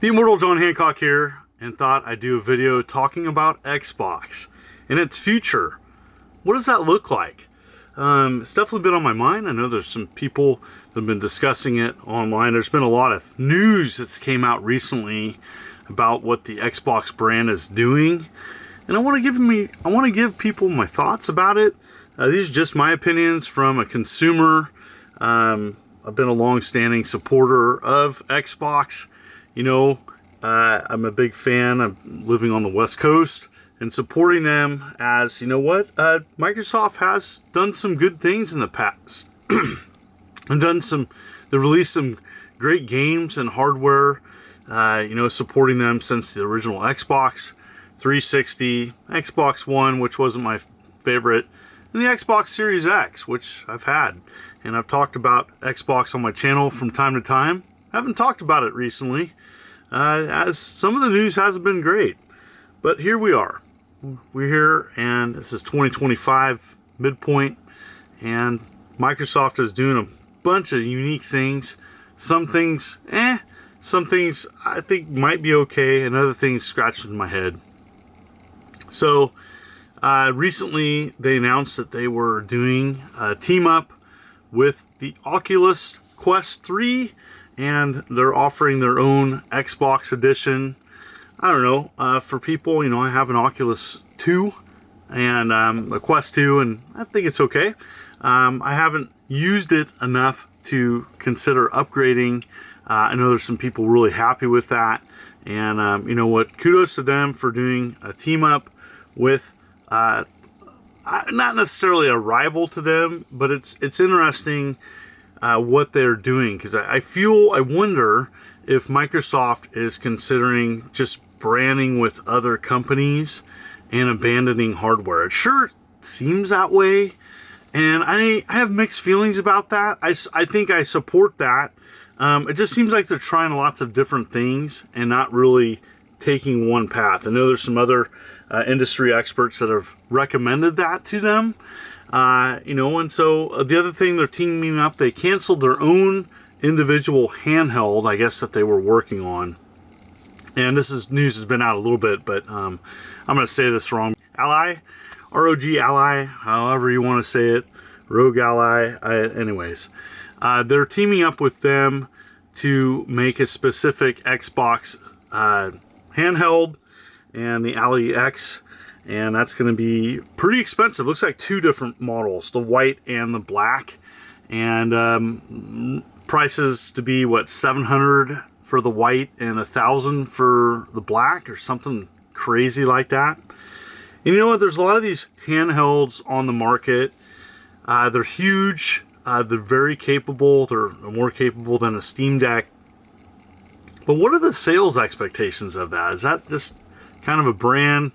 The Immortal John Hancock here, and thought I'd do a video talking about Xbox and its future. What does that look like? It's definitely been on my mind. I know there's some people that have been discussing it online. There's been a lot of news that's came out recently about what the Xbox brand is doing, and I want to give people my thoughts about it. These are just my opinions from a consumer. I've been a long-standing supporter of Xbox. You know, I'm a big fan. I'm living on the West Coast and supporting them as, you know what, Microsoft has done some good things in the past. They've released some great games and hardware, supporting them since the original Xbox 360, Xbox One, which wasn't my favorite, and the Xbox Series X, which I've had. And I've talked about Xbox on my channel from time to time. I haven't talked about it recently, as some of the news hasn't been great. But here we are. We're here, and this is 2025 midpoint, and Microsoft is doing a bunch of unique things. Some things, some things I think might be okay, and other things scratching my head. So, recently they announced that they were doing a team up with the Oculus Quest 3, and they're offering their own Xbox edition. I don't know, for people, I have an Oculus 2 and a Quest 2, and I think it's okay. I haven't used it enough to consider upgrading. I know there's some people really happy with that, and you know what, kudos to them for doing a team up with not necessarily a rival to them, but it's interesting what they're doing, because I wonder if Microsoft is considering just branding with other companies and abandoning hardware. It sure seems that way, and I have mixed feelings about that. I think I support that. It just seems like they're trying lots of different things and not really taking one path. I know there's some other industry experts that have recommended that to them. And so the other thing, they're teaming up. They canceled their own individual handheld, I guess, that they were working on. And news has been out a little bit, but I'm going to say this wrong. Ally, ROG Ally, however you want to say it, Rogue Ally. Anyways, they're teaming up with them to make a specific Xbox handheld and the Ally X. And that's going to be pretty expensive. Looks like two different models, the white and the black. And prices to be, $700 for the white and $1,000 for the black, or something crazy like that. And you know what? There's a lot of these handhelds on the market. They're huge. They're very capable. They're more capable than a Steam Deck. But what are the sales expectations of that? Is that just kind of a brand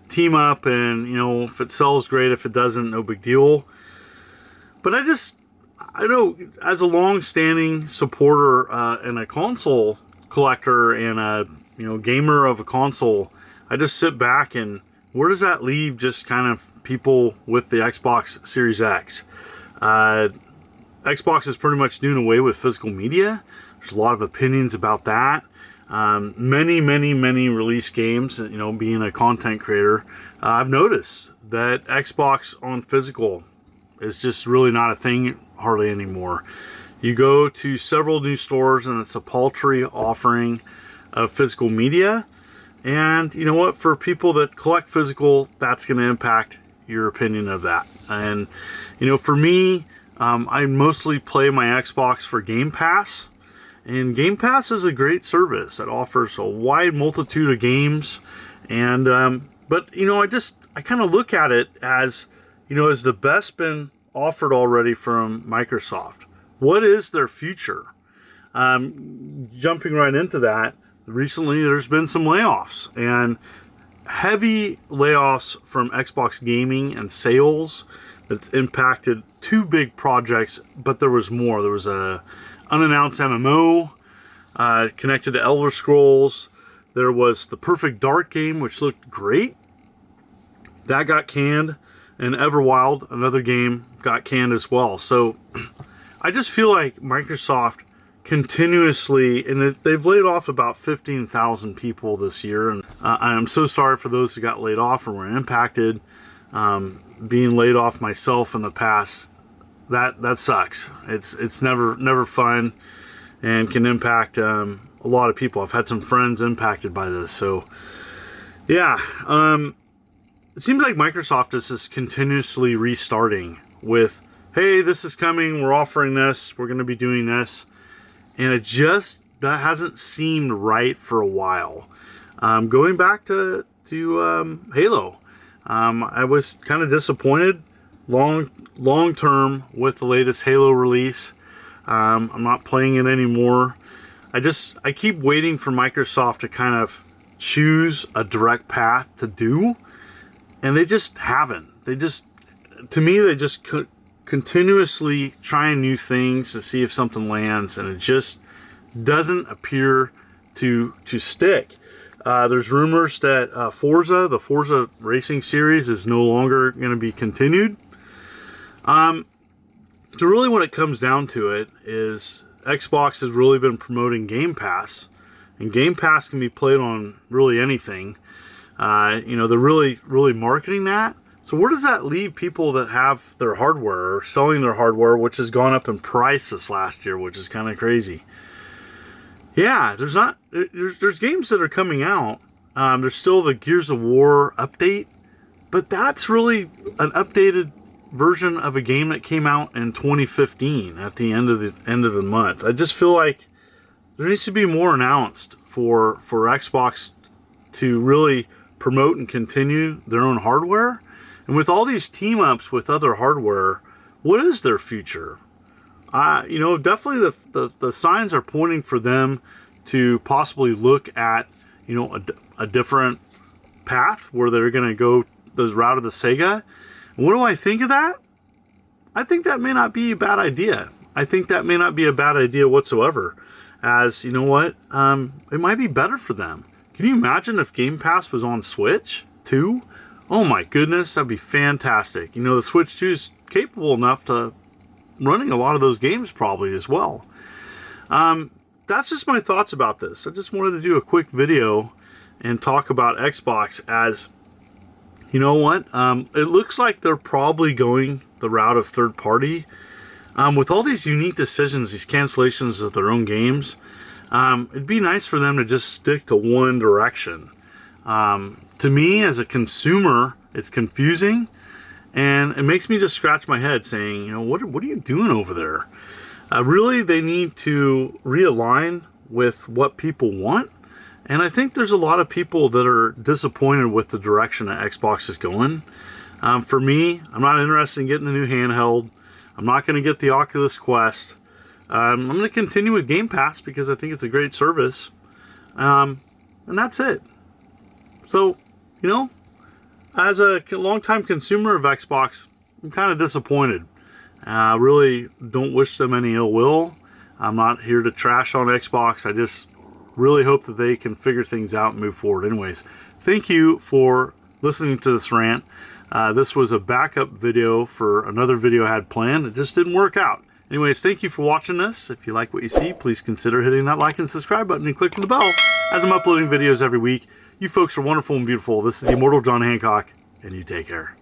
team up, and if it sells, great. If it doesn't, no big deal. But I know, as a long-standing supporter and a console collector and a gamer of a console, I just sit back, and where does that leave just kind of people with the Xbox Series X? Xbox is pretty much doing away with physical media. There's a lot of opinions about that. Many release games, being a content creator, I've noticed that Xbox on physical is just really not a thing hardly anymore. You go to several new stores and it's a paltry offering of physical media. And you know what? For people that collect physical, that's going to impact your opinion of that. And, for me, I mostly play my Xbox for Game Pass. And Game Pass is a great service. It offers a wide multitude of games. And, but, I kind of look at it as, has the best been offered already from Microsoft? What is their future? Jumping right into that, recently there's been some layoffs, and heavy layoffs from Xbox gaming and sales that's impacted two big projects, but there was more. There was a unannounced MMO connected to Elder Scrolls. There was the Perfect Dark game, which looked great. That got canned. And Everwild, another game, got canned as well. So I just feel like Microsoft continuously, and they've laid off about 15,000 people this year. And I'm so sorry for those who got laid off or were impacted. Being laid off myself in the past, that sucks. It's never fun, and can impact a lot of people. I've had some friends impacted by this. So yeah, it seems like Microsoft is just continuously restarting with, hey, this is coming, we're offering this, we're going to be doing this. And that hasn't seemed right for a while. Going back to Halo, I was kind of disappointed long term with the latest Halo release. I'm not playing it anymore. I keep waiting for Microsoft to kind of choose a direct path to do, and they just haven't. To me, they just continuously trying new things to see if something lands, and it just doesn't appear to stick. There's rumors that the Forza Racing series is no longer going to be continued. So really what it comes down to it is Xbox has really been promoting Game Pass, and Game Pass can be played on really anything. They're really marketing that. So where does that leave people that have their hardware, or selling their hardware, which has gone up in price this last year, which is kind of crazy? Yeah, there's games that are coming out. There's still the Gears of War update, but that's really an updated version of a game that came out in 2015 at the end of the month. I just feel like there needs to be more announced for Xbox to really promote and continue their own hardware. And with all these team ups with other hardware, what is their future? Definitely the signs are pointing for them to possibly look at, a different path where they're going to go the route of the Sega. And what do I think of that? I think that may not be a bad idea. I think that may not be a bad idea whatsoever. As, you know what? It might be better for them. Can you imagine if Game Pass was on Switch too? Oh my goodness, that'd be fantastic. The Switch 2 is capable enough to running a lot of those games probably as well. That's just my thoughts about this. I just wanted to do a quick video and talk about Xbox as, you know what? It looks like they're probably going the route of third party. With all these unique decisions, these cancellations of their own games, it'd be nice for them to just stick to one direction. To me, as a consumer, it's confusing, and it makes me just scratch my head saying, what are you doing over there? Really, they need to realign with what people want. And I think there's a lot of people that are disappointed with the direction that Xbox is going. For me, I'm not interested in getting the new handheld. I'm not going to get the Oculus Quest. I'm going to continue with Game Pass because I think it's a great service. And that's it. So, as a longtime consumer of Xbox, I'm kind of disappointed. I really don't wish them any ill will. I'm not here to trash on Xbox. I just really hope that they can figure things out and move forward. Anyways, thank you for listening to this rant. This was a backup video for another video I had planned. It just didn't work out. Anyways, thank you for watching this. If you like what you see, please consider hitting that like and subscribe button and clicking the bell as I'm uploading videos every week. You folks are wonderful and beautiful. This is the Immortal John Hancock, and you take care.